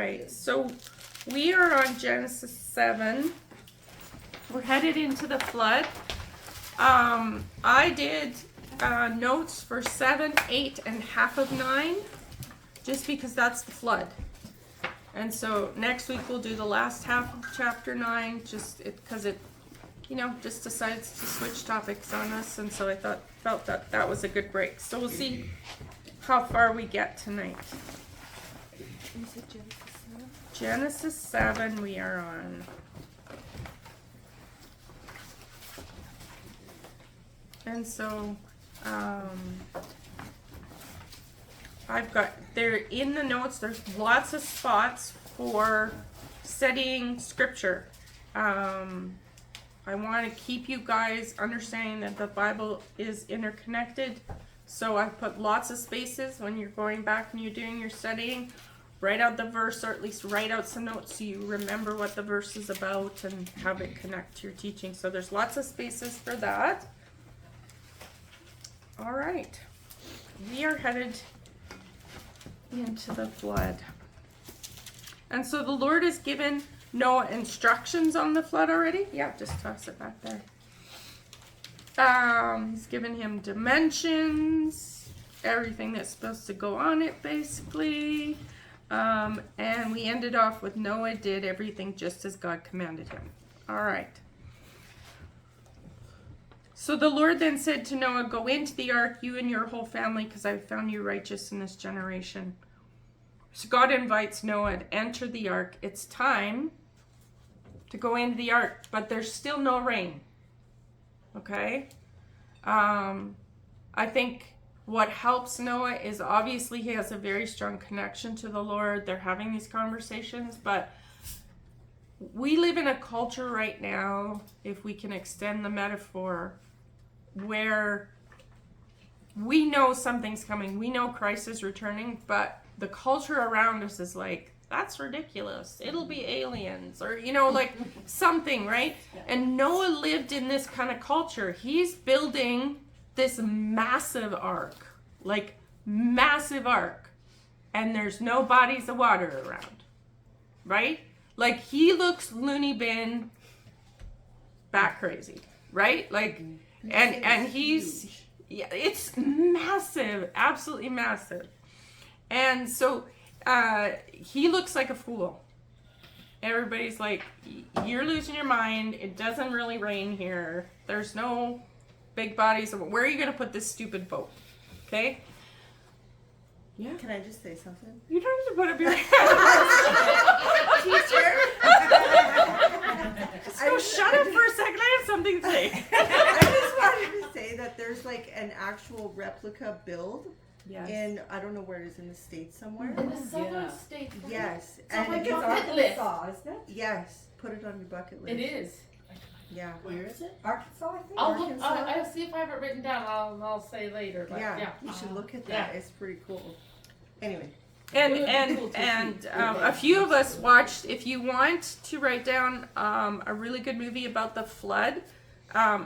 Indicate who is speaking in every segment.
Speaker 1: right, so we are on Genesis 7. We're headed into the flood. I did notes for 7, 8, and half of 9, just because that's the flood. And so next week we'll do the last half of chapter 9, just because it, just decides to switch topics on us, and so I felt that was a good break. So we'll see how far we get tonight.
Speaker 2: Is it Genesis 7?
Speaker 1: Genesis 7 we are on. And so, I've got, there in the notes, there's lots of spots for studying scripture. I want to keep you guys understanding that the Bible is interconnected. So I put lots of spaces when you're going back and you're doing your studying. Write out the verse, or at least write out some notes so you remember what the verse is about and have it connect to your teaching. So there's lots of spaces for that. All right. We are headed into the flood. And so the Lord has given Noah instructions on the flood already. Yeah, just toss it back there. He's given him dimensions, everything that's supposed to go on it, basically. And we ended off with Noah did everything just as God commanded him. All right. So the Lord then said to Noah, go into the ark, you and your whole family, because I've found you righteous in this generation. So God invites Noah to enter the ark. It's time to go into the ark, but there's still no rain. Okay? I think what helps Noah is obviously he has a very strong connection to the Lord. They're having these conversations, but we live in a culture right now, if we can extend the metaphor, where we know something's coming. We know Christ is returning, but the culture around us is like, that's ridiculous. It'll be aliens, or, like something, right? And Noah lived in this kind of culture. He's building this massive ark, like massive ark, and there's no bodies of water around, right? Like he looks loony bin bat crazy, right? Like, and he's, yeah, it's massive, absolutely massive. And so he looks like a fool. Everybody's like, you're losing your mind. It doesn't really rain here. There's no big bodies. Where are you going to put this stupid boat? Okay? Yeah.
Speaker 2: Can I just say something?
Speaker 1: You don't have to put up your hand.
Speaker 2: Teacher?
Speaker 1: So shut up for a second. I have something to say.
Speaker 2: I just wanted to say that there's like an actual replica build.
Speaker 1: Yes.
Speaker 2: In, I don't know where it is, in the States somewhere.
Speaker 3: In the southern states.
Speaker 2: Yes.
Speaker 3: And
Speaker 2: And
Speaker 3: it's bucket list.
Speaker 4: Isn't it?
Speaker 2: yes, put it on your bucket list.
Speaker 3: It is.
Speaker 2: Yeah.
Speaker 4: Where is it? Arkansas, I think.
Speaker 3: I'll look.
Speaker 2: Arkansas?
Speaker 3: I'll see if I have it written down. I'll say later. But
Speaker 2: Yeah,
Speaker 3: yeah.
Speaker 2: you should look at that.
Speaker 3: Yeah.
Speaker 2: It's pretty cool. Anyway.
Speaker 1: And a few of us watched, if you want to write down a really good movie about the flood,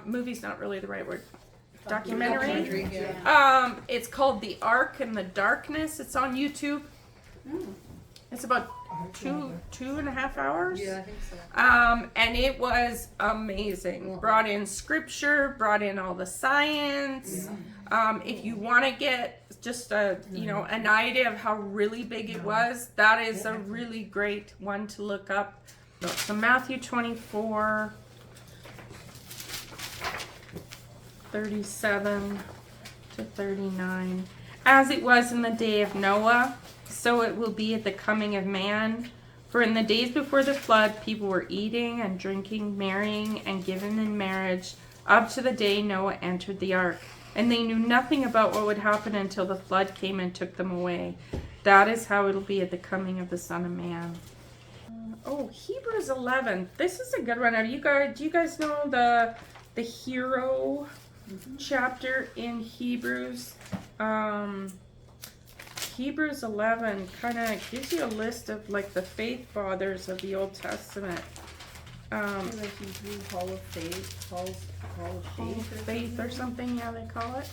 Speaker 1: movie's not really the right word, documentary.
Speaker 2: Yeah.
Speaker 1: It's called The Ark in the Darkness. It's on YouTube. It's about two and a half hours.
Speaker 2: Yeah, I think so.
Speaker 1: And it was amazing. Brought in scripture, brought in all the science. If you want to get just an idea of how really big it was, that is a really great one to look up. So Matthew 24, 37 to 39. As it was in the day of Noah, so it will be at the coming of man. For in the days before the flood, people were eating and drinking, marrying and given in marriage, up to the day Noah entered the ark. And they knew nothing about what would happen until the flood came and took them away. That is how it'll be at the coming of the Son of Man. Hebrews 11. This is a good one. Do you guys know the hero chapter in Hebrews? Hebrews 11 kind of gives you a list of like the faith fathers of the Old Testament.
Speaker 2: Like Hebrew Hall of Faith, Hall of
Speaker 1: Faith or something, yeah, they call it.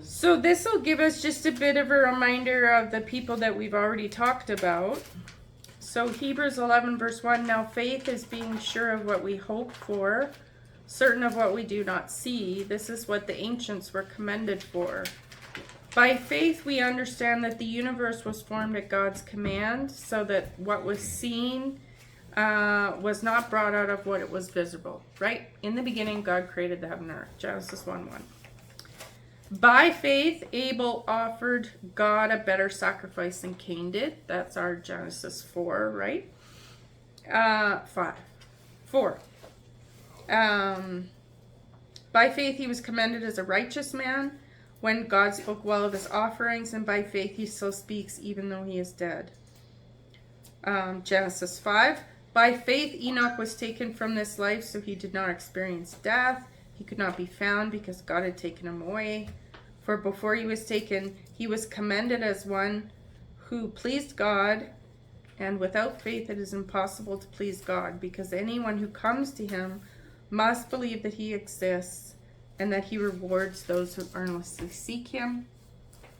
Speaker 1: So this will give us just a bit of a reminder of the people that we've already talked about. So Hebrews 11 verse 1, now faith is being sure of what we hope for, certain of what we do not see. This is what the ancients were commended for. By faith we understand that the universe was formed at God's command, so that what was seen was not brought out of what it was visible. Right? In the beginning God created the heaven and earth. Genesis 1:1. By faith, Abel offered God a better sacrifice than Cain did. That's our Genesis 4, right? 4. By faith, he was commended as a righteous man when God spoke well of his offerings, and by faith, he still speaks even though he is dead. Genesis 5. By faith, Enoch was taken from this life, so he did not experience death. He could not be found because God had taken him away. For before he was taken, he was commended as one who pleased God. And without faith, it is impossible to please God, because anyone who comes to him must believe that he exists and that he rewards those who earnestly seek him.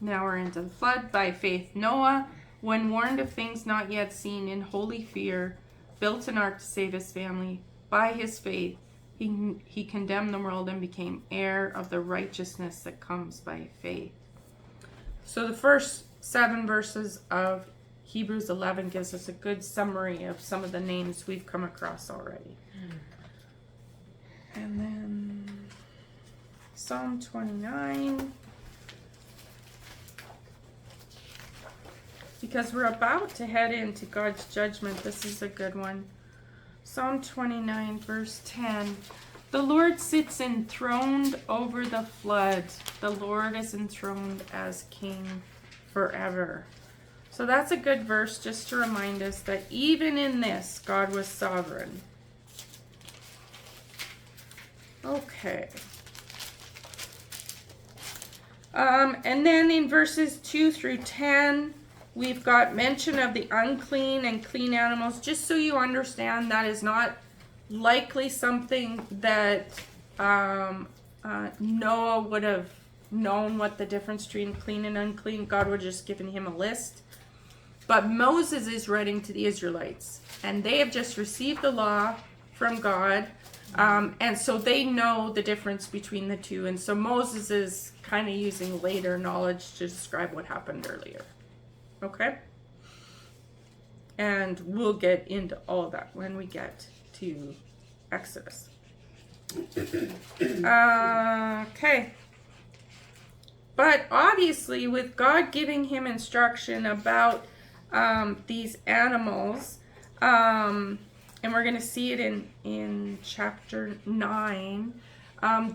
Speaker 1: Now we're into the flood. By faith, Noah, when warned of things not yet seen, in holy fear, built an ark to save his family. By his faith, he condemned the world and became heir of the righteousness that comes by faith. So the first 7 verses of Hebrews 11 gives us a good summary of some of the names we've come across already. And then Psalm 29. Because we're about to head into God's judgment, this is a good one. Psalm 29, verse 10. The Lord sits enthroned over the flood. The Lord is enthroned as King forever. So that's a good verse just to remind us that even in this, God was sovereign. Okay. And then in verses 2 through 10, we've got mention of the unclean and clean animals. Just so you understand, that is not likely something that Noah would have known what the difference between clean and unclean. God would have just given him a list. But Moses is writing to the Israelites, and they have just received the law from God, and so they know the difference between the two. And so Moses is kind of using later knowledge to describe what happened earlier. Okay? And we'll get into all of that when we get to Exodus. Okay. But obviously, with God giving him instruction about these animals, and we're going to see it in chapter 9,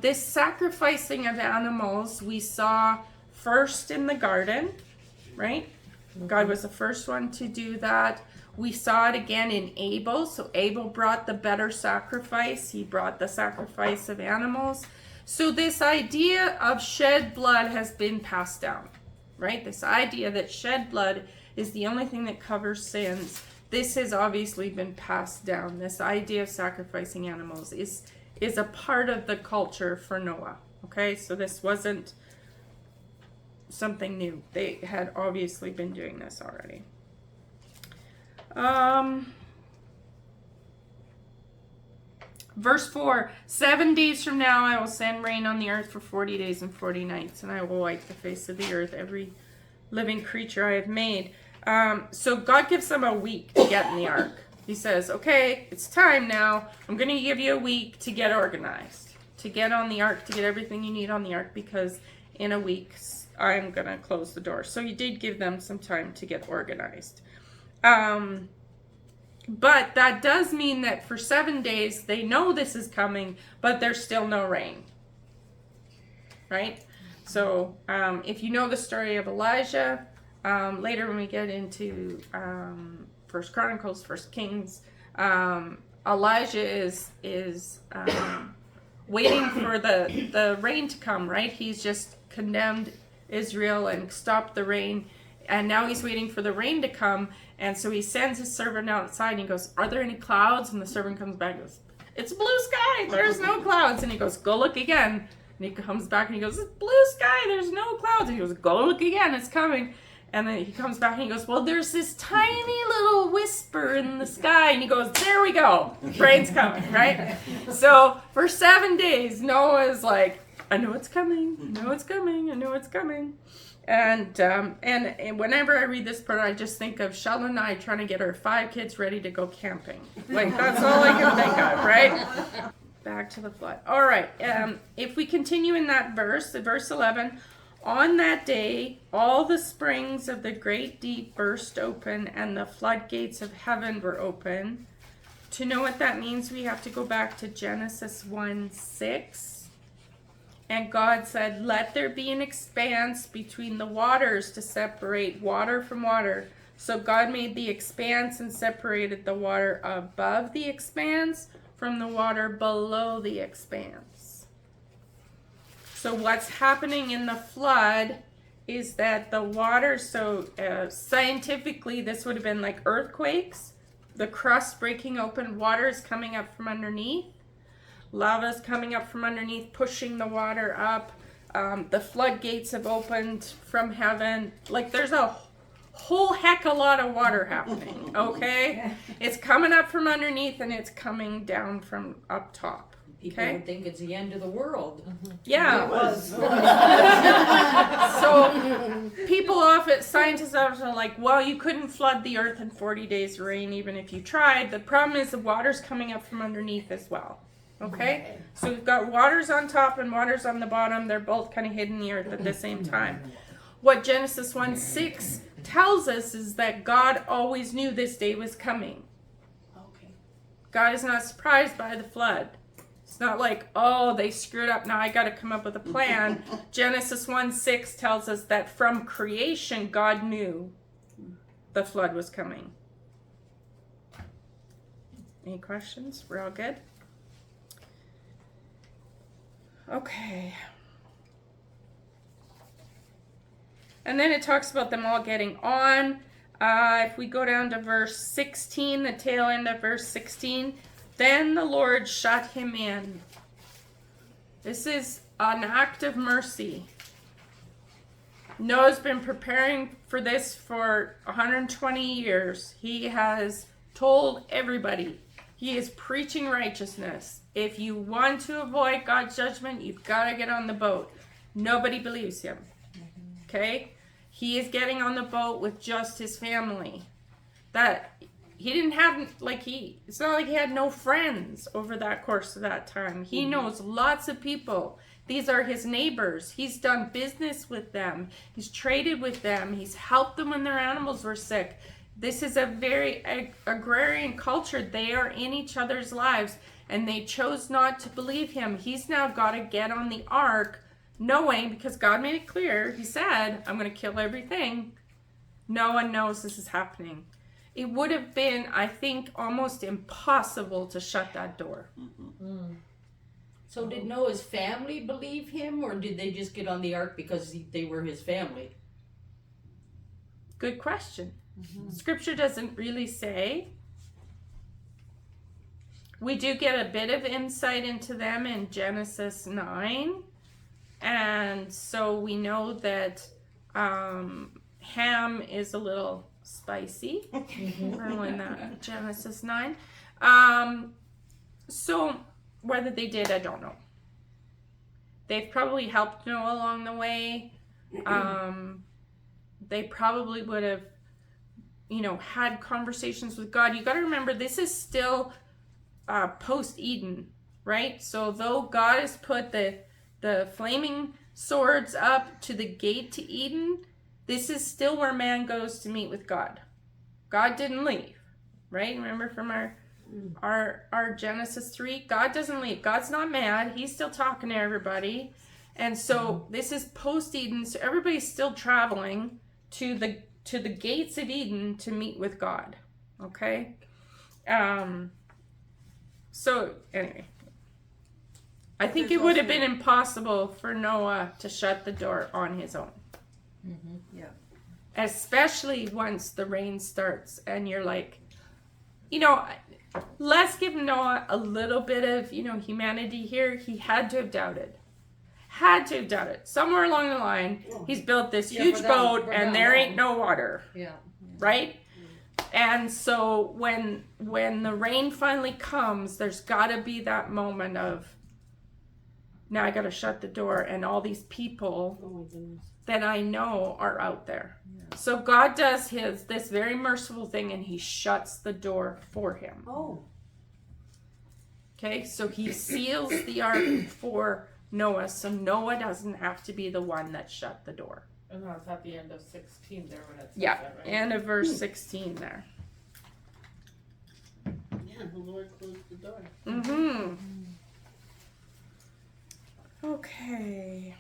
Speaker 1: this sacrificing of animals we saw first in the garden, right? God was the first one to do that. We saw it again in Abel. So Abel brought the better sacrifice. He brought the sacrifice of animals. So this idea of shed blood has been passed down, right? This idea that shed blood is the only thing that covers sins. This has obviously been passed down. This idea of sacrificing animals is a part of the culture for Noah. Okay, so this wasn't something new. They had obviously been doing this already. Verse 4, 7 days from now I will send rain on the earth for 40 days and 40 nights, and I will wipe the face of the earth, every living creature I have made. So God gives them a week to get in the ark. He says, okay, it's time now. I'm going to give you a week to get organized, to get on the ark, to get everything you need on the ark, because in a week I'm going to close the door. So he did give them some time to get organized. But that does mean that for 7 days, they know this is coming, but there's still no rain. Right? So, if you know the story of Elijah, later when we get into First Chronicles, First Kings, Elijah is waiting for the rain to come, right? He's just condemned Israel and stopped the rain, and now he's waiting for the rain to come. And so he sends his servant outside and he goes, are there any clouds? And the servant comes back and goes, it's blue sky, there's no clouds. And he goes, go look again. And he comes back and he goes, it's blue sky, there's no clouds. And he goes, go look again, it's coming. And then he comes back and he goes, well, there's this tiny little whisper in the sky. And he goes, there we go. Rain's coming, right? So for 7 days, Noah's like, I know it's coming. I know it's coming. I know it's coming. And whenever I read this part, I just think of Sheldon and I trying to get our 5 kids ready to go camping. Like, that's all I can think of, right? Back to the flood. All right. If we continue in that verse 11, on that day, all the springs of the great deep burst open, and the floodgates of heaven were open. To know what that means, we have to go back to Genesis 1:6. And God said, let there be an expanse between the waters to separate water from water. So God made the expanse and separated the water above the expanse from the water below the expanse. So what's happening in the flood is that the water, scientifically this would have been like earthquakes, the crust breaking open, water is coming up from underneath, lava is coming up from underneath, pushing the water up, the floodgates have opened from heaven. Like there's a whole heck of a lot of water happening, okay? It's coming up from underneath and it's coming down from up top.
Speaker 4: People
Speaker 1: Okay.
Speaker 4: would think it's the end of the world.
Speaker 1: Yeah.
Speaker 4: It was.
Speaker 1: So scientists often are like, well, you couldn't flood the earth in 40 days of rain even if you tried. The problem is the water's coming up from underneath as well. Okay? So we've got waters on top and waters on the bottom. They're both kind of hitting the earth at the same time. What Genesis 1:6 tells us is that God always knew this day was coming.
Speaker 4: Okay.
Speaker 1: God is not surprised by the flood. It's not like, oh, they screwed up, now I got to come up with a plan. Genesis 1:6 tells us that from creation, God knew the flood was coming. Any questions? We're all good? Okay. And then it talks about them all getting on. If we go down to verse 16, the tail end of verse 16, then the Lord shut him in. This is an act of mercy. Noah's been preparing for this for 120 years. He has told everybody. He is preaching righteousness. If you want to avoid God's judgment, you've got to get on the boat. Nobody believes him. Okay? He is getting on the boat with just his family. That he didn't have, it's not like he had no friends over that course of that time. He knows lots of people. These are his neighbors. He's done business with them. He's traded with them. He's helped them when their animals were sick. This is a very agrarian culture. They are in each other's lives, and they chose not to believe him. He's now got to get on the ark, knowing, because God made it clear, he said, I'm going to kill everything. No one knows this is happening. It would have been, I think, almost impossible to shut that door.
Speaker 4: Mm. So did Noah's family believe him, or did they just get on the ark because they were his family?
Speaker 1: Good question. Scripture doesn't really say. We do get a bit of insight into them in Genesis 9. And so we know that Ham is a little spicy. We're in that Genesis 9. So whether they did, I don't know. They've probably helped Noah along the way. They probably would have, had conversations with God. You got to remember, this is still post-Eden, right? So though God has put the flaming swords up to the gate to Eden, this is still where man goes to meet with God. God didn't leave, right? Remember from our Genesis 3, God doesn't leave. God's not mad. He's still talking to everybody. And so this is post-Eden, so everybody's still traveling to the gates of Eden to meet with God. Okay? So anyway, I think it would have been impossible for Noah to shut the door on his own.
Speaker 2: Mm-hmm. Yeah.
Speaker 1: Especially once the rain starts and you're like, let's give Noah a little bit of, humanity here. He had to have doubted. had to have done it. Somewhere along the line, he's built this
Speaker 4: Yeah,
Speaker 1: huge
Speaker 4: we're
Speaker 1: boat
Speaker 4: down
Speaker 1: and there ain't
Speaker 4: long.
Speaker 1: no water,
Speaker 4: Yeah.
Speaker 1: right? And so when the rain finally comes, there's got to be that moment of, now I got to shut the door, and all these people
Speaker 5: Oh my goodness.
Speaker 1: that I know are out there. So God does this very merciful thing, and he shuts the door for him.
Speaker 5: Oh.
Speaker 1: Okay, so he seals the ark for Noah, so Noah doesn't have to be the one that shut the door.
Speaker 3: And that's at the end of 16 there when it says
Speaker 1: Yeah,
Speaker 3: that, right?
Speaker 1: end of verse 16 there.
Speaker 5: Yeah, the Lord closed the door.
Speaker 1: Mm-hmm. Okay.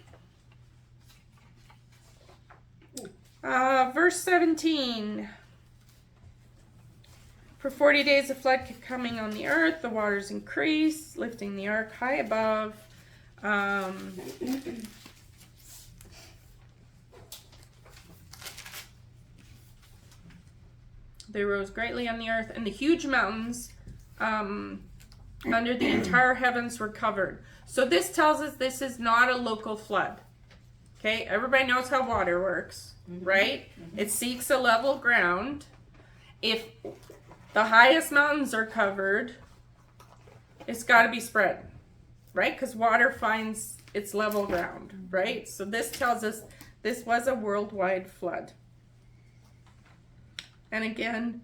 Speaker 1: Verse 17. For 40 days a flood kept coming on the earth, the waters increased, lifting the ark high above. They rose greatly on the earth, and the huge mountains under the entire heavens were covered. So this tells us this is not a local flood. Okay, everybody knows how water works, right? It seeks a level ground. If the highest mountains are covered, it's got to be spread, right? Because water finds its level ground, right? So this tells us this was a worldwide flood. And again,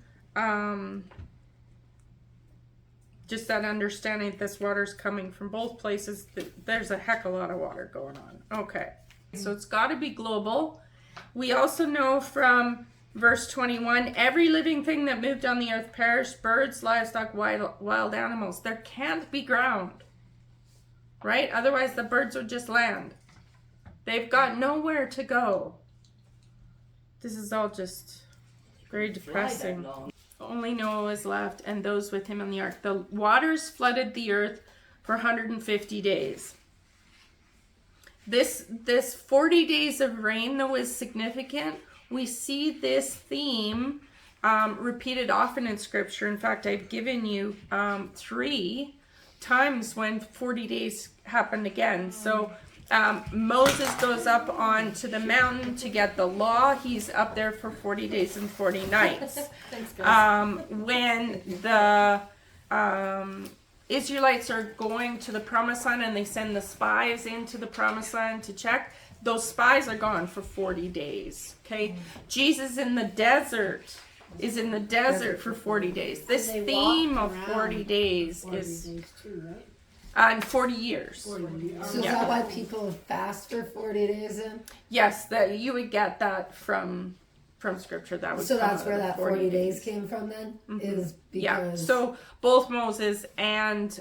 Speaker 1: just that understanding that this water's coming from both places, there's a heck of a lot of water going on. Okay, so it's got to be global. We also know from verse 21, every living thing that moved on the earth perished, birds, livestock, wild animals. There can't be ground, right? Otherwise the birds would just land. They've got nowhere to go. This is all just very depressing. Only Noah was left and those with him on the ark. The waters flooded the earth for 150 days. This 40 days of rain, though, is significant. We see this theme repeated often in Scripture. In fact, I've given you 3 times when 40 days happened again. So Moses goes up onto the mountain to get the law. He's up there for 40 days and 40 nights.
Speaker 5: Thanks, guys.
Speaker 1: When the Israelites are going to the promised land and they send the spies into the promised land to check, those spies are gone for 40 days. Okay, Jesus in the desert is in the desert for 40 days. This
Speaker 5: They
Speaker 1: theme
Speaker 5: walked
Speaker 1: of
Speaker 5: around
Speaker 1: 40 days
Speaker 5: 40
Speaker 1: is
Speaker 5: days too, right?
Speaker 1: and 40 years.
Speaker 5: 40 years.
Speaker 6: So is
Speaker 1: Yeah.
Speaker 6: that why people fast for 40 days then?
Speaker 1: Yes, that you would get that from Scripture. That would
Speaker 6: So
Speaker 1: come
Speaker 6: that's
Speaker 1: out
Speaker 6: where
Speaker 1: of
Speaker 6: that 40 days came from then? Is because...
Speaker 1: Yeah, so both Moses and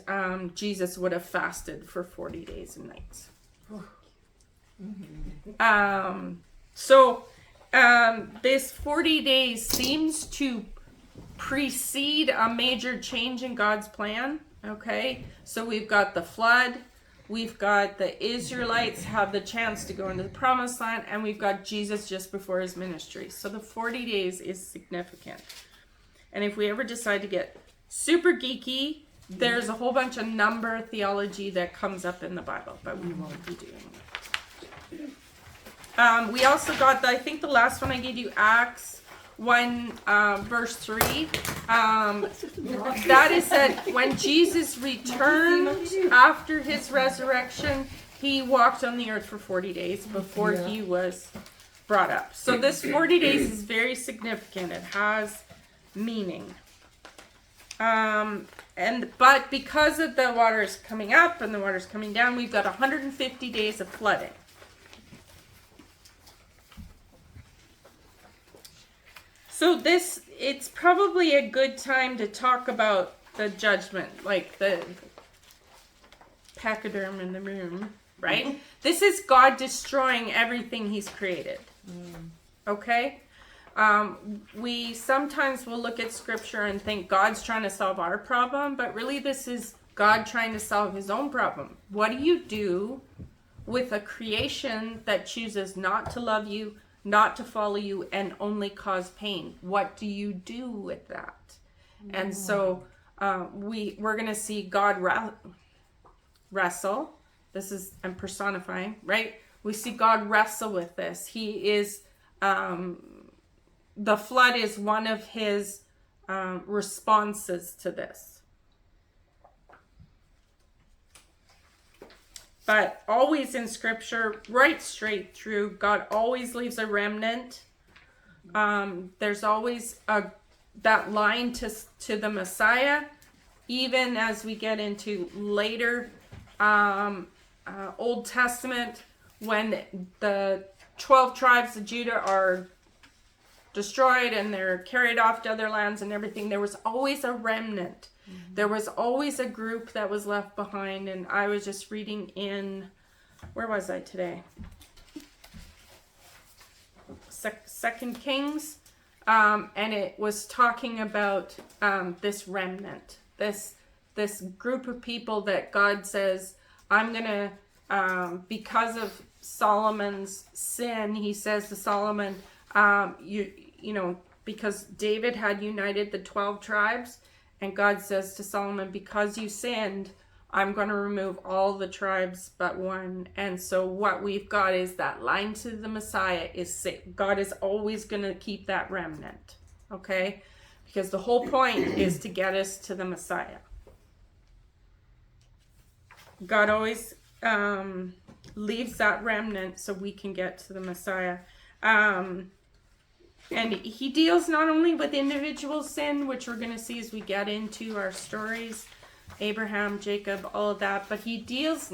Speaker 1: Jesus would have fasted for 40 days and nights. This 40 days seems to precede a major change in God's plan. Okay, so we've got the flood, we've got the Israelites have the chance to go into the promised land, and we've got Jesus just before his ministry. So the 40 days is significant. And if we ever decide to get super geeky, there's a whole bunch of number theology that comes up in the Bible, but we won't be doing that. We also got, I think the last one I gave you, Acts 1 verse 3. That is that when Jesus returned after his resurrection, he walked on the earth for 40 days before he was brought up. So this 40 days is very significant. It has meaning. But because of the water is coming up and the water is coming down, we've got 150 days of flooding. So it's probably a good time to talk about the judgment, like the pachyderm in the room, right? This is God destroying everything he's created. Okay? We sometimes will look at Scripture and think God's trying to solve our problem, but really this is God trying to solve his own problem. What do you do with a creation that chooses not to love you, not to follow you, and only cause pain? What do you do with that? And so we're going to see God wrestle I'm personifying, right? We see God wrestle with this. He is, the flood is one of his responses to this. But always in scripture, right straight through, God always leaves a remnant. There's always that line to the Messiah, even as we get into later Old Testament, when the 12 tribes of Judah are destroyed and they're carried off to other lands and everything, there was always a remnant. There was always a group that was left behind. And I was just reading in, where was I today? Second Kings, and it was talking about this remnant, this group of people that God says, I'm gonna, because of Solomon's sin, he says to Solomon, you know, because David had united the 12 tribes, and God says to Solomon, because you sinned, I'm going to remove all the tribes but one. And so what we've got is that line to the Messiah is God is always going to keep that remnant. Okay? Because the whole point is to get us to the Messiah. God always leaves that remnant so we can get to the Messiah. And he deals not only with individual sin, which we're going to see as we get into our stories, Abraham, Jacob, all of that, but he deals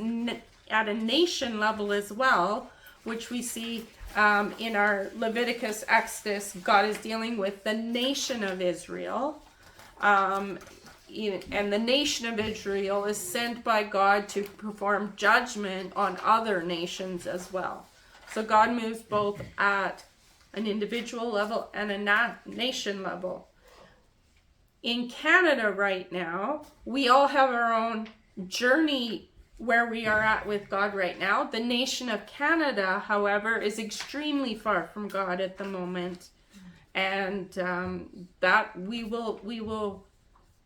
Speaker 1: at a nation level as well, which we see in our Leviticus, Exodus. God is dealing with the nation of Israel. And the nation of Israel is sent by God to perform judgment on other nations as well. So God moves both at an individual level and a nation level. In Canada right now, we all have our own journey where we are at with God right now. The nation of Canada, however, is extremely far from God at the moment. And that we will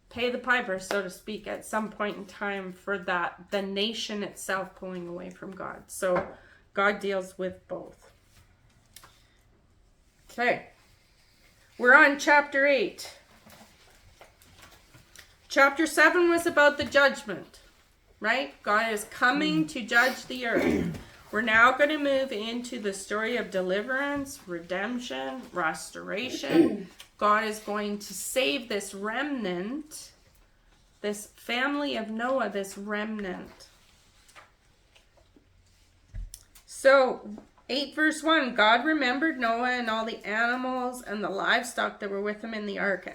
Speaker 1: pay the piper, so to speak, at some point in time for that, the nation itself pulling away from God. So God deals with both. Okay, we're on chapter 8. Chapter 7 was about the judgment, right? God is coming to judge the earth. We're now going to move into the story of deliverance, redemption, restoration. God is going to save this remnant, this family of Noah, this remnant. So, 8 verse 1, God remembered Noah and all the animals and the livestock that were with him in the ark.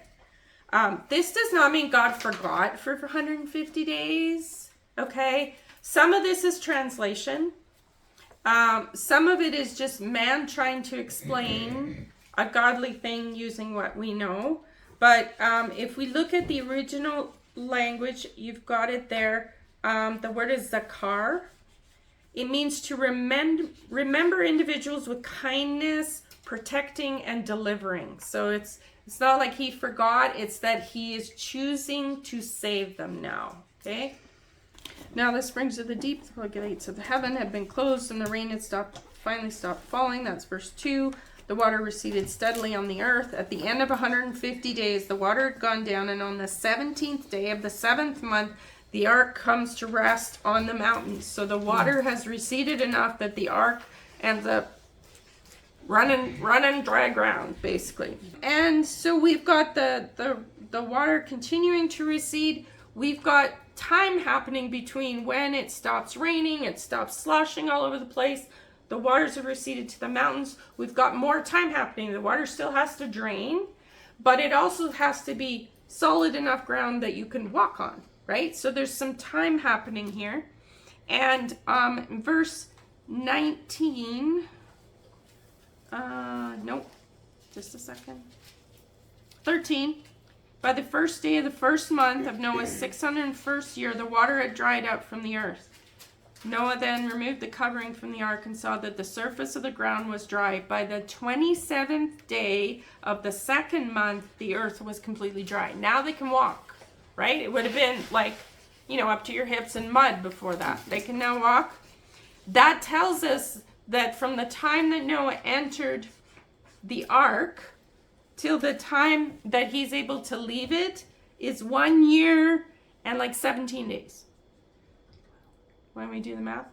Speaker 1: This does not mean God forgot for 150 days, okay? Some of this is translation. Some of it is just man trying to explain a godly thing using what we know. But if we look at the original language, you've got it there. The word is zakar. It means to remember individuals with kindness, protecting, and delivering. So it's not like he forgot. It's that he is choosing to save them now. Okay? Now the springs of the deep, the gates of the heaven had been closed, and the rain had finally stopped falling. That's verse 2. The water receded steadily on the earth. At the end of 150 days, the water had gone down, and on the 17th day of the 7th month, the ark comes to rest on the mountains. So the water has receded enough that the ark ends up running dry ground, basically. And so we've got the water continuing to recede. We've got time happening between when it stops raining, it stops sloshing all over the place. The waters have receded to the mountains. We've got more time happening. The water still has to drain, but it also has to be solid enough ground that you can walk on. Right? So there's some time happening here. And verse 19, nope, just a second. 13, by the first day of the first month of Noah's 601st year, the water had dried up from the earth. Noah then removed the covering from the ark and saw that the surface of the ground was dry. By the 27th day of the 2nd month, the earth was completely dry. Now they can walk. Right? It would have been like up to your hips in mud before that. They can now walk. That tells us that from the time that Noah entered the ark till the time that he's able to leave it is 1 year and like 17 days. When we do the math.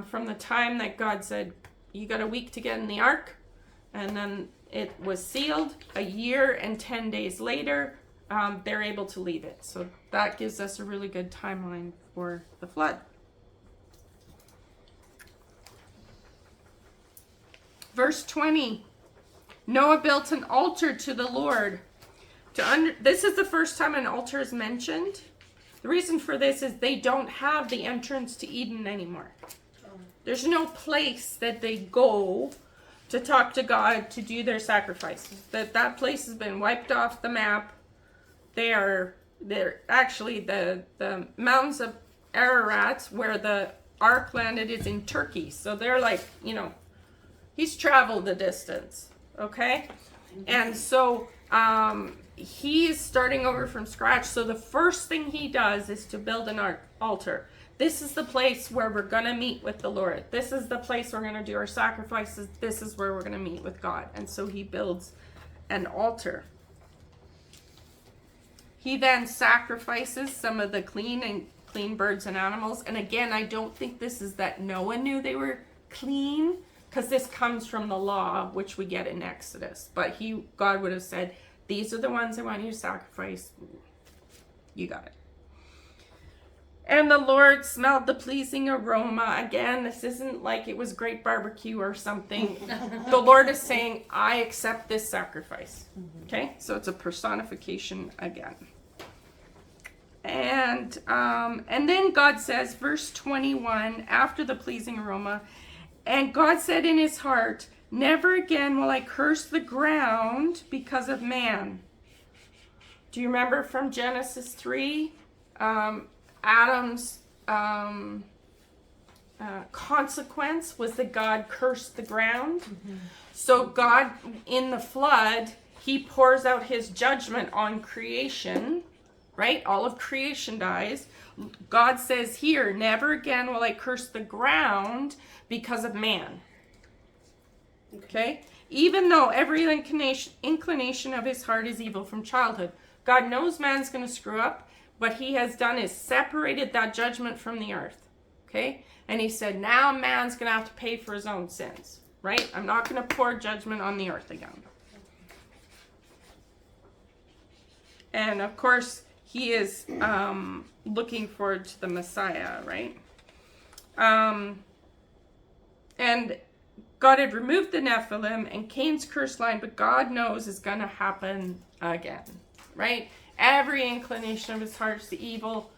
Speaker 1: From the time that God said, you got a week to get in the ark, and then it was sealed, a year and 10 days later, they're able to leave it. So that gives us a really good timeline for the flood. Verse 20, Noah built an altar to the Lord. This is the first time an altar is mentioned. The reason for this is they don't have the entrance to Eden anymore. There's no place that they go to talk to God to do their sacrifices. That place has been wiped off the map. They're actually the mountains of Ararat where the ark landed is in Turkey. So they're like, he's traveled the distance. Okay? And so he's starting over from scratch. So the first thing he does is to build an altar. This is the place where we're going to meet with the Lord. This is the place we're going to do our sacrifices. This is where we're going to meet with God. And so he builds an altar. He then sacrifices some of the clean birds and animals. And again, I don't think this is that Noah knew they were clean, because this comes from the law, which we get in Exodus. But God would have said, these are the ones I want you to sacrifice. You got it. And the Lord smelled the pleasing aroma. Again, this isn't like it was great barbecue or something. The Lord is saying, I accept this sacrifice. Okay? So it's a personification again. And then God says, verse 21, after the pleasing aroma, and God said in his heart, never again will I curse the ground because of man. Do you remember from Genesis 3? Adam's consequence was that God cursed the ground. Mm-hmm. So God, in the flood, he pours out his judgment on creation, right? All of creation dies. God says here, never again will I curse the ground because of man. Okay? Even though every inclination of his heart is evil from childhood. God knows man's going to screw up. What he has done is separated that judgment from the earth. Okay? And he said, now man's going to have to pay for his own sins. Right? I'm not going to pour judgment on the earth again. And of course, he is looking forward to the Messiah, right? And God had removed the Nephilim and Cain's curse line, but God knows is going to happen again, right? Every inclination of his heart is the evil.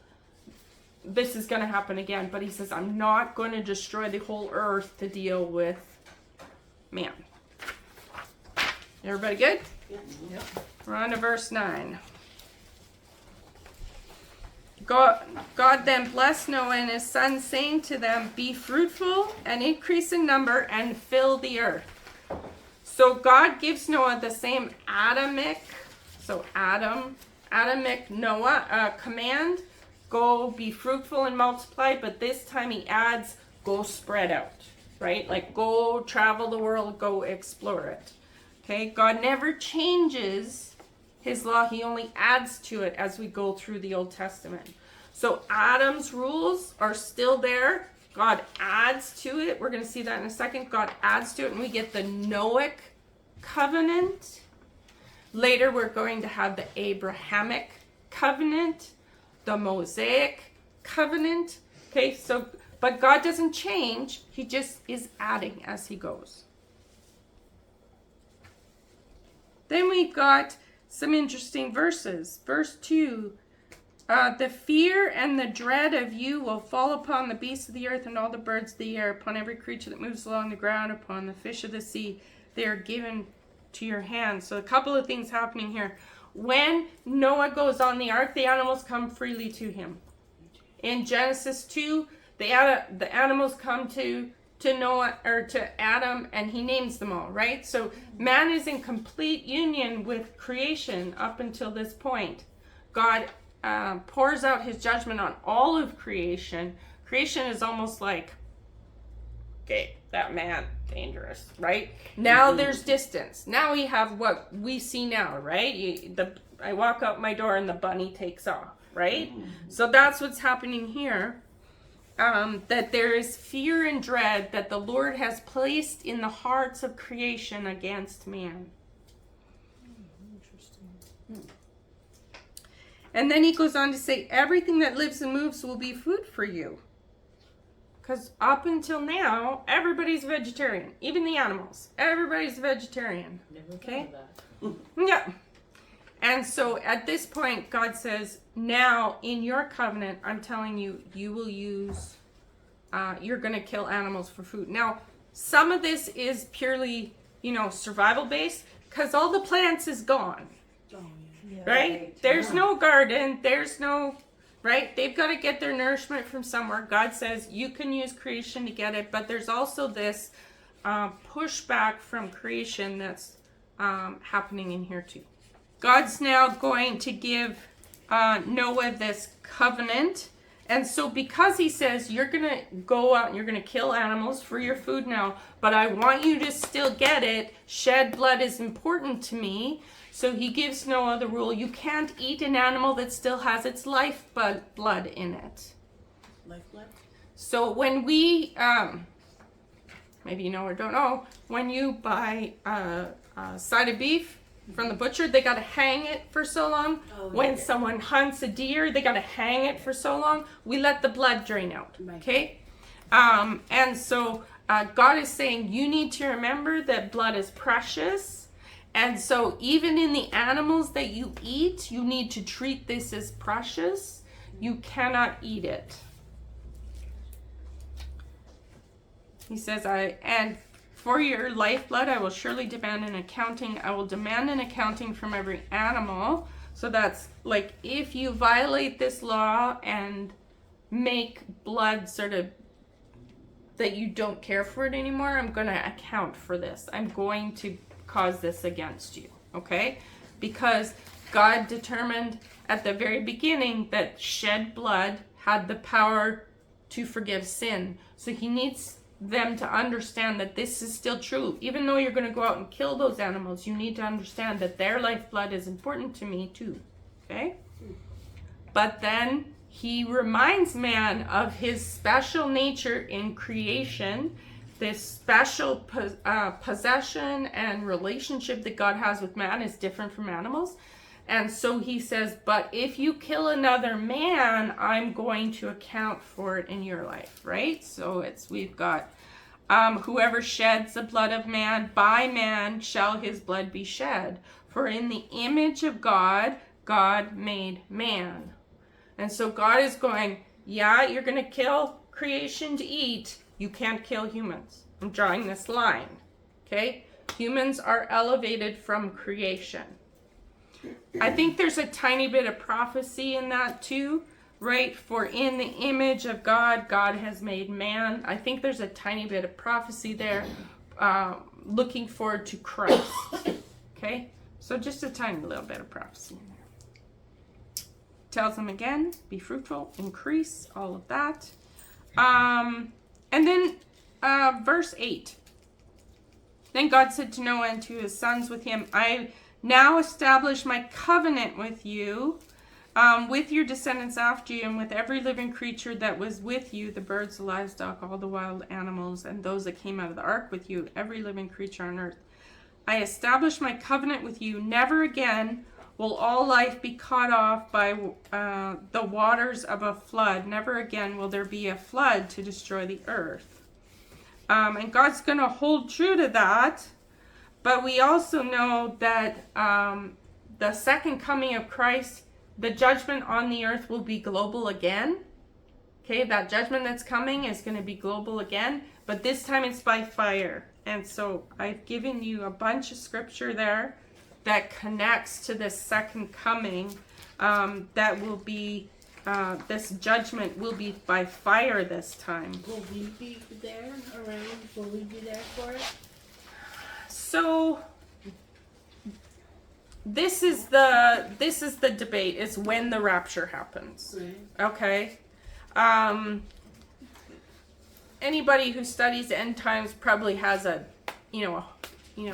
Speaker 1: This is going to happen again. But he says, I'm not going to destroy the whole earth to deal with man. Everybody good?
Speaker 5: Yeah.
Speaker 3: Yep.
Speaker 1: We're on to verse 9. God then blessed Noah and his sons, saying to them, be fruitful and increase in number and fill the earth. So God gives Noah the same Adamic Noah command, go be fruitful and multiply, but this time he adds, go spread out, right? Like go travel the world, go explore it. Okay, God never changes his law, he only adds to it as we go through the Old Testament. So Adam's rules are still there. God adds to it. We're going to see that in a second. God adds to it, and we get the Noahic covenant. Later, we're going to have the Abrahamic covenant, the Mosaic covenant. Okay, so, but God doesn't change. He just is adding as he goes. Then we've got some interesting verses. Verse 2. The fear and the dread of you will fall upon the beasts of the earth and all the birds of the air, upon every creature that moves along the ground, upon the fish of the sea. They are given to your hand. So a couple of things happening here. When Noah goes on the ark, the animals come freely to him. In Genesis 2, the animals come to Noah or to Adam, and he names them all, right? So man is in complete union with creation up until this point. God pours out his judgment on all of creation, creation is almost like, okay, that man, dangerous, right? Now there's distance. Now we have what we see now, right? I walk out my door and the bunny takes off, right? So that's what's happening here. That there is fear and dread that the Lord has placed in the hearts of creation against man. And then he goes on to say, everything that lives and moves will be food for you. Because up until now, everybody's vegetarian. Even the animals. Everybody's vegetarian.
Speaker 3: Never
Speaker 1: Okay.
Speaker 3: thought of that.
Speaker 1: Yeah. And so at this point, God says, now in your covenant, I'm telling you, you will use, you're going to kill animals for food. Now, some of this is purely, survival based because all the plants is gone.
Speaker 5: Oh, yeah.
Speaker 1: Right? There's no garden. There's no, right? They've got to get their nourishment from somewhere. God says you can use creation to get it, but there's also this pushback from creation that's happening in here too. God's now going to give Noah this covenant. And so because he says, you're going to go out and you're going to kill animals for your food now, but I want you to still get it. Shed blood is important to me. So he gives Noah the rule, you can't eat an animal that still has its blood in it.
Speaker 5: Lifeblood?
Speaker 1: So when we, maybe you know or don't know, when you buy a side of beef from the butcher, they got to hang it for so long.
Speaker 5: Oh,
Speaker 1: When
Speaker 5: yeah.
Speaker 1: someone hunts a deer, they got to hang it for so long. We let the blood drain out.
Speaker 5: Right.
Speaker 1: Okay? And so God is saying you need to remember that blood is precious. And so even in the animals that you eat, you need to treat this as precious. You cannot eat it. He says, and for your lifeblood, I will surely demand an accounting. I will demand an accounting from every animal. So that's like if you violate this law and make blood sort of that you don't care for it anymore, I'm going to account for this. I'm going to cause this against you. Okay? Because God determined at the very beginning that shed blood had the power to forgive sin. So he needs them to understand that this is still true. Even though you're going to go out and kill those animals, you need to understand that their lifeblood is important to me too. Okay? But then he reminds man of his special nature in creation, this special possession and relationship that God has with man is different from animals. And so he says, but if you kill another man, I'm going to account for it in your life, right? So we've got whoever sheds the blood of man, by man shall his blood be shed. For in the image of God, God made man. And so God is going, yeah, you're going to kill creation to eat. You can't kill humans. I'm drawing this line, okay? Humans are elevated from creation. I think there's a tiny bit of prophecy in that too, right? For in the image of God, God has made man. I think there's a tiny bit of prophecy there, looking forward to Christ, okay? So just a tiny little bit of prophecy in there. Tells them again, be fruitful, increase, all of that. And then verse 8. Then God said to Noah and to his sons with him, I now establish my covenant with you, with your descendants after you, and with every living creature that was with you, the birds, the livestock, all the wild animals, and those that came out of the ark with you, every living creature on earth. I establish my covenant with you. Never again will all life be cut off by the waters of a flood. Never again will there be a flood to destroy the earth. And God's going to hold true to that. But we also know that the second coming of Christ, the judgment on the earth will be global again. Okay, that judgment that's coming is going to be global again. But this time it's by fire. And so I've given you a bunch of scripture there that connects to this second coming, that will be, this judgment will be by fire this time.
Speaker 5: Will we be there around? Will we be there for it?
Speaker 1: So, this is the debate, is when the rapture happens.
Speaker 5: Right.
Speaker 1: Okay. Anybody who studies end times probably has a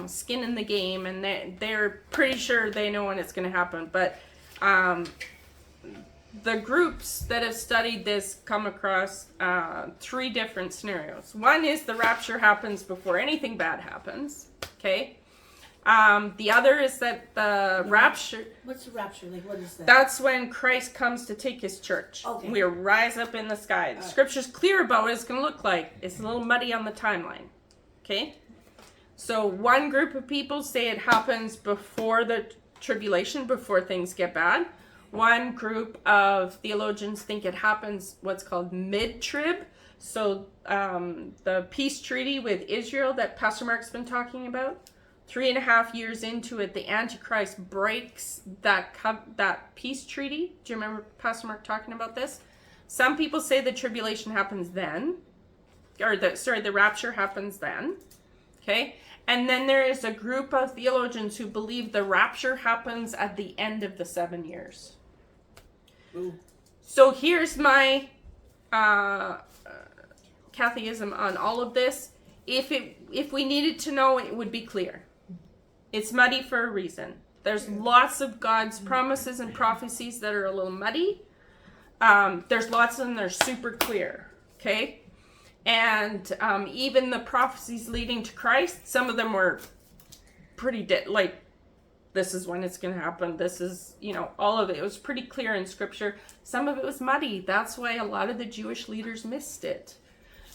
Speaker 1: skin in the game, and they're pretty sure they know when it's going to happen. But the groups that have studied this come across 3 different scenarios. One is the rapture happens before anything bad happens. Okay. The other is that the rapture.
Speaker 5: What's the rapture? Like, what is that?
Speaker 1: That's when Christ comes to take his church.
Speaker 5: Okay.
Speaker 1: We rise up in the sky. The scripture's clear about what it's going to look like. It's a little muddy on the timeline. Okay? So one group of people say it happens before the tribulation, before things get bad. One group of theologians think it happens what's called mid-trib. So the peace treaty with Israel that Pastor Mark's been talking about, 3.5 years into it, the Antichrist breaks that peace treaty. Do you remember Pastor Mark talking about this? Some people say the tribulation happens then, or the rapture happens then. Okay, and then there is a group of theologians who believe the rapture happens at the end of the 7 years.
Speaker 5: Ooh.
Speaker 1: So here's my Cathyism on all of this. If we needed to know, it would be clear. It's muddy for a reason. There's lots of God's promises and prophecies that are a little muddy. There's lots of them that are super clear. Okay? And even the prophecies leading to Christ, some of them were pretty like, this is when it's going to happen. This is, all of it. It was pretty clear in Scripture. Some of it was muddy. That's why a lot of the Jewish leaders missed it.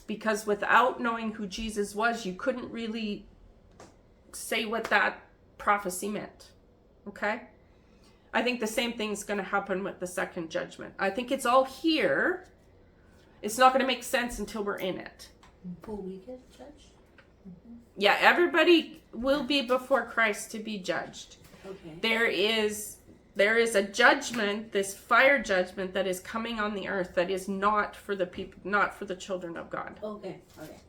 Speaker 1: Because without knowing who Jesus was, you couldn't really say what that prophecy meant. Okay? I think the same thing's going to happen with the second judgment. I think it's all here. It's not going to make sense until we're in it.
Speaker 5: Will we get judged?
Speaker 1: Yeah, everybody will be before Christ to be judged.
Speaker 5: Okay.
Speaker 1: There is a judgment, this fire judgment that is coming on the earth that is not for the people, not for the children of God.
Speaker 5: Okay. Okay.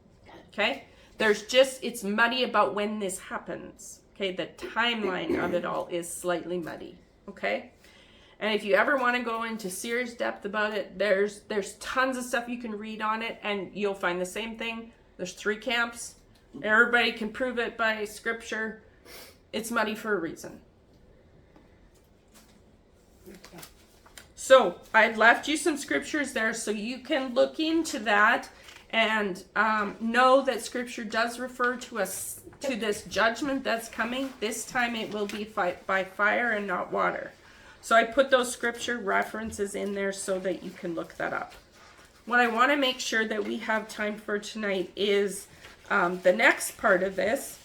Speaker 1: Okay? It's muddy about when this happens. Okay? The timeline of it all is slightly muddy. Okay? And if you ever want to go into serious depth about it, there's tons of stuff you can read on it, and you'll find the same thing. There's 3 camps. Everybody can prove it by Scripture. It's muddy for a reason.
Speaker 5: Okay.
Speaker 1: So I've left you some scriptures there so you can look into that and know that Scripture does refer to this judgment that's coming. This time it will be by fire and not water. So I put those scripture references in there so that you can look that up. What I want to make sure that we have time for tonight is the next part of this.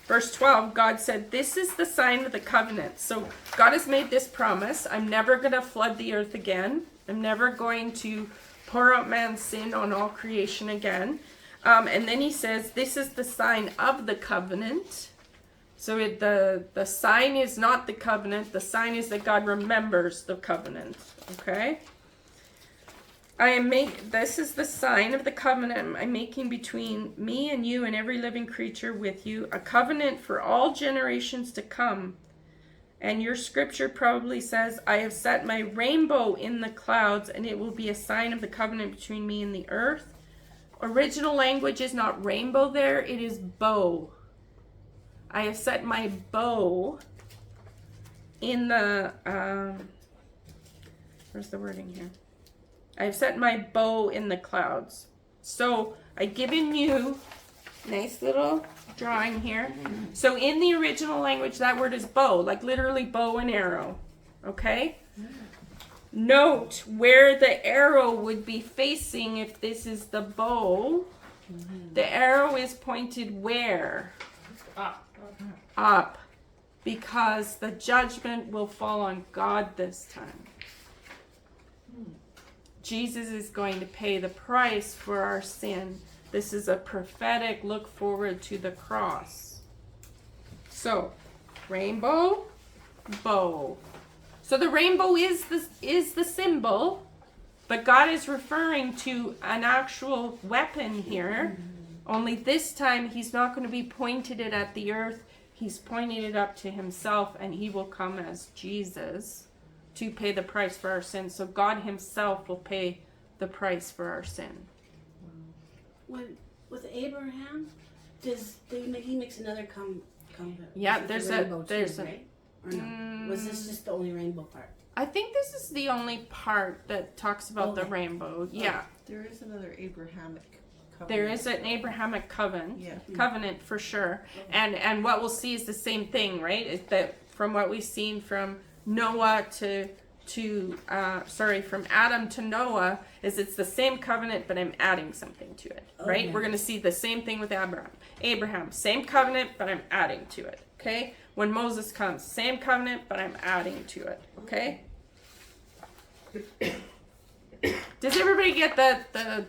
Speaker 1: Verse 12, God said, "This is the sign of the covenant." So God has made this promise. I'm never going to flood the earth again. I'm never going to pour out man's sin on all creation again. And then he says, this is the sign of the covenant. So the sign is not the covenant. The sign is that God remembers the covenant. Okay? This is the sign of the covenant I'm making between me and you and every living creature with you, a covenant for all generations to come. And your scripture probably says, I have set my rainbow in the clouds, and it will be a sign of the covenant between me and the earth. Original language is not rainbow there, it is bow. I have set my bow in the, where's the wording here? I've set my bow in the clouds. So I've given you nice little drawing here. So in the original language, that word is bow, like literally bow and arrow. Okay? Note where the arrow would be facing if this is the bow. The arrow is pointed where?
Speaker 3: Up.
Speaker 1: Up. Because the judgment will fall on God this time. Jesus is going to pay the price for our sin. This is a prophetic look forward to the cross. So, rainbow, bow. So the rainbow is the symbol, but God is referring to an actual weapon here. Only this time he's not going to be pointed it at the earth. he's pointing it up to himself, and he will come as Jesus to pay the price for our sins. So God himself will pay the price for our sin.
Speaker 5: When with Abraham, he makes another covenant?
Speaker 1: Yeah,
Speaker 5: with
Speaker 1: there's
Speaker 5: the
Speaker 1: a-
Speaker 5: rainbow too,
Speaker 1: there's a-
Speaker 5: right? Or no? Was this just the only rainbow part?
Speaker 1: I think this is the only part that talks about the
Speaker 5: Okay.
Speaker 1: rainbow. Yeah,
Speaker 2: There is another Abrahamic covenant.
Speaker 1: there is an Abrahamic covenant.
Speaker 2: Yeah.
Speaker 1: Covenant for sure. And what we'll see is the same thing, right? Is that from what we've seen from Noah from Adam to Noah, is it's the same covenant, but I'm adding something to it, right?
Speaker 5: Okay.
Speaker 1: We're going to see the same thing with Abraham, same covenant, but I'm adding to it, okay? When Moses comes, same covenant, but I'm adding to it, okay? Does everybody get the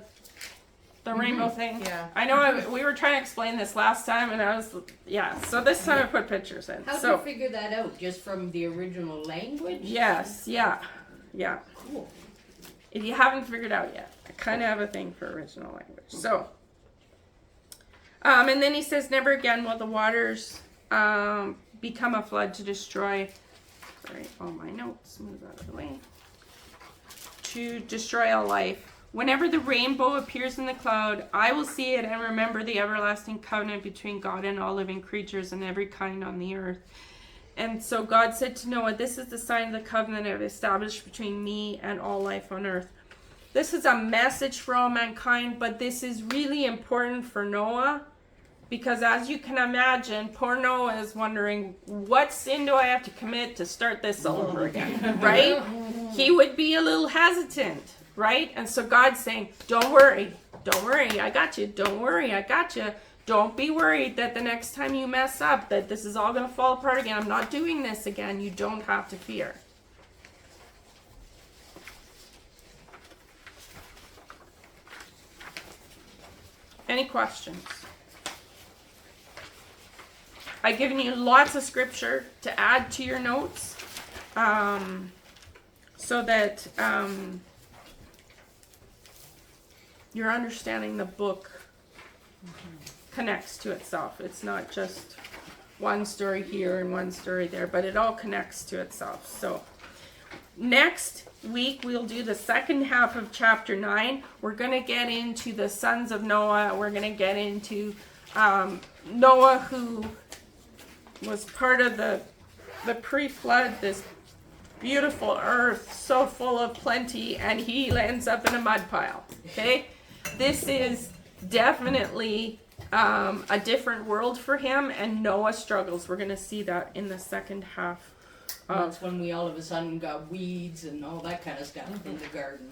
Speaker 1: rainbow thing?
Speaker 2: Yeah.
Speaker 1: I know we were trying to explain this last time, and so this time I put pictures in.
Speaker 4: How'd
Speaker 1: So,
Speaker 4: you figure that out? Just from the original language?
Speaker 1: yes, yeah.
Speaker 4: Cool.
Speaker 1: If you haven't figured out yet, I kind of have a thing for original language. So, and then he says, never again will the waters become a flood to destroy. Sorry, all my notes, move out of the way. To destroy all life. Whenever the rainbow appears in the cloud, I will see it and remember the everlasting covenant between God and all living creatures and every kind on the earth. And so God said to Noah, this is the sign of the covenant I've established between me and all life on earth. This is a message for all mankind, but this is really important for Noah because as you can imagine, poor Noah is wondering, what sin do I have to commit to start this all over again, right? He would be a little hesitant, right? And so God's saying, don't worry, I got you, don't worry, I got you. Don't be worried that the next time you mess up, that this is all going to fall apart again. I'm not doing this again. You don't have to fear. Any questions? I've given you lots of scripture to add to your notes so that you're understanding the book connects to itself. It's not just one story here and one story there, but it all connects to itself. So next week we'll do the second half of chapter 9. We're going to get into the sons of Noah. We're going to get into Noah, who was part of the pre-flood, this beautiful earth so full of plenty, and he ends up in a mud pile. Okay, this is definitely a different world for him, and Noah struggles. We're going to see that in the second half.
Speaker 4: That's when we all of a sudden got weeds and all that kind of stuff in the garden.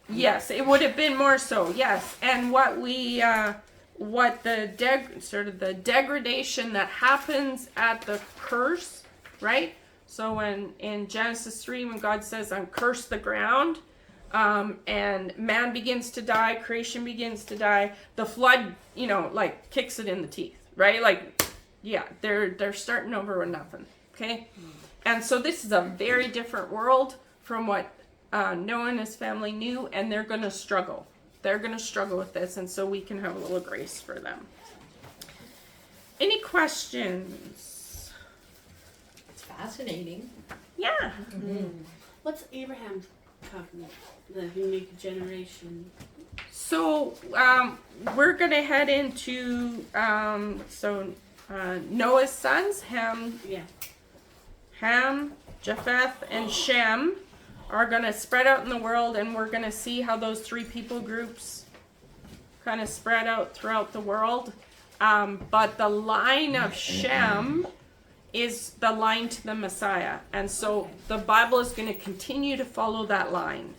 Speaker 1: Yes, it would have been more so. Yes, and what the degradation that happens at the curse, right? So when in Genesis 3, when God says, "Uncurse the ground," and man begins to die, creation begins to die, the flood, like kicks it in the teeth, right? Like, yeah, they're starting over with nothing. Okay, and so this is a very different world from what Noah and his family knew, and they're going to struggle. They're going to struggle with this, and so we can have a little grace for them. Any questions?
Speaker 4: It's fascinating.
Speaker 1: Yeah.
Speaker 5: What's Abraham's covenant? The unique generation.
Speaker 1: So we're going to head into Noah's sons, Ham, Japheth, and Shem, are going to spread out in the world, and we're going to see how those three people groups kind of spread out throughout the world. But the line of Shem is the line to the Messiah. And so the Bible is going to continue to follow that line.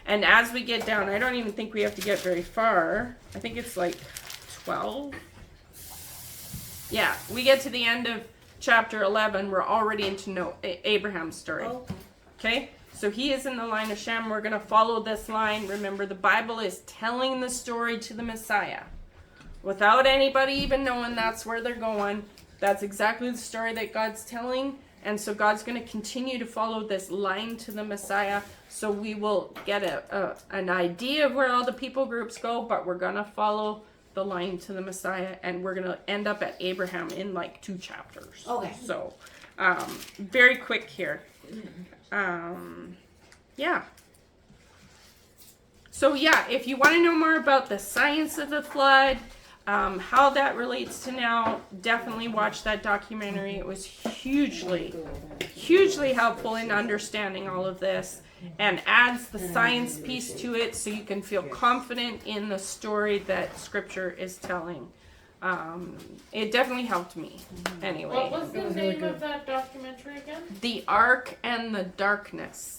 Speaker 1: And as we get down, I don't even think we have to get very far. I think it's like 12. Yeah, we get to the end of chapter 11. We're already into Abraham's story.
Speaker 5: Oh,
Speaker 1: Okay? So he is in the line of Shem. We're going to follow this line. Remember, the Bible is telling the story to the Messiah. Without anybody even knowing that's where they're going. That's exactly the story that God's telling. And so God's going to continue to follow this line to the Messiah. So we will get an idea of where all the people groups go, but we're going to follow the line to the Messiah, and we're gonna end up at Abraham in like 2 chapters.
Speaker 5: Okay.
Speaker 1: So, very quick here. Yeah. So yeah, if you want to know more about the science of the flood, how that relates to now, definitely watch that documentary. It was hugely helpful in understanding all of this, and adds the science piece to it so you can feel confident in the story that Scripture is telling. It definitely helped me. Anyway,
Speaker 3: What was the name of that documentary again?
Speaker 1: The Ark and the Darkness.